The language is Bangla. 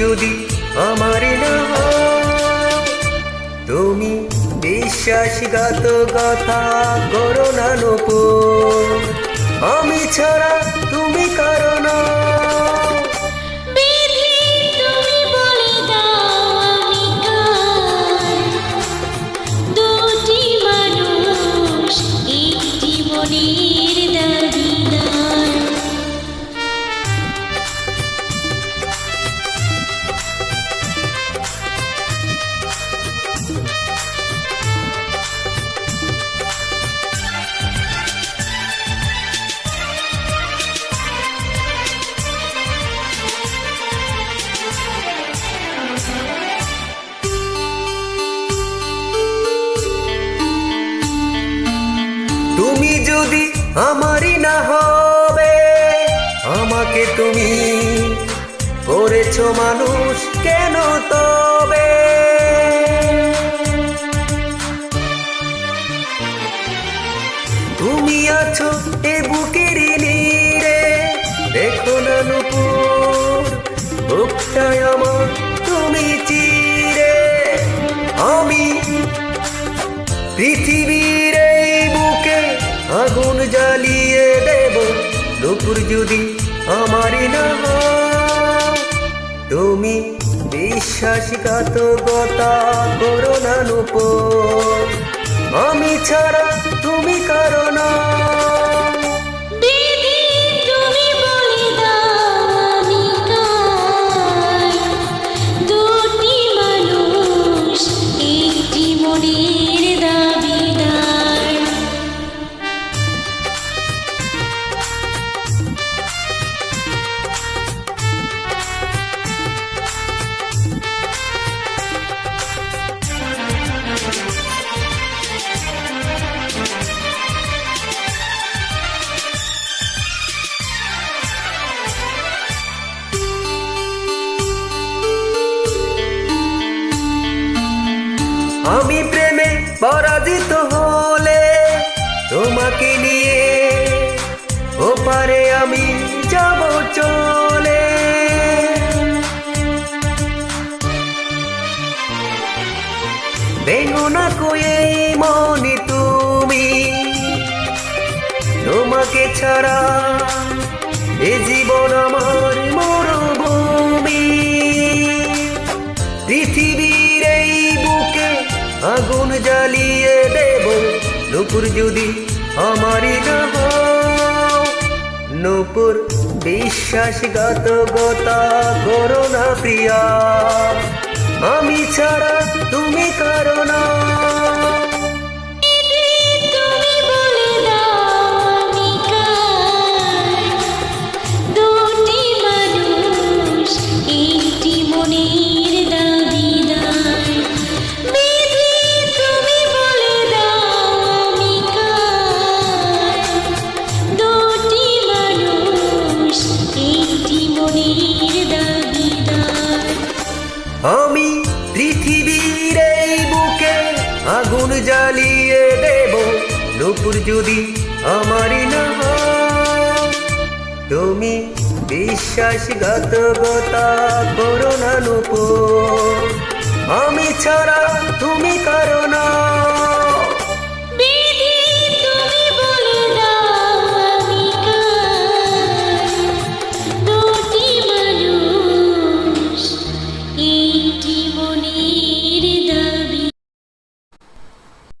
যদি আমার না হও, তুমি বিশ্বাসঘাতকতা করো না নূপুর, আমি ছাড়া তুমি কারো না। তুমি যদি আমারই না হবে, আমাকে তুমি করেছো মানুষ কেন তবে? তুমি আছো এ বুকের নীড়ে, দেখো না নূপুর বুকটায় আমার তুমি চিরে। আমি পৃথিবীর এই বুকে আগুন জ্বালিয়ে দেব, নূপুর যদি আমারই না হও, তুমি বিশ্বাসঘাতকতা করো না নূপুর, আমি ছাড়া তুমি কারো না। আমি প্রেমে পরাজিত হলে তোমাকে নিয়ে ওপারে আমি যাব চলে। ভেঙো না কয়ে মনে তুমি, তোমাকে ছাড়া এ জীবন আমার মরুভূমি। পৃথিবীর এই বুকে আগুন জ্বালিয়ে দেব, নূপুর যদি আমারই না হও, নূপুর বিশ্বাসঘাতকতা করো না প্রিয়া, আমি ছাড়া তুমি কারো না। আমি পৃথিবীর এই বুকে আগুন জ্বালিয়ে দেব, নূপুর যদি আমারই না হও, তুমি বিশ্বাসঘাতকতা করো না নূপুর, আমি ছাড়া তুমি কারো না।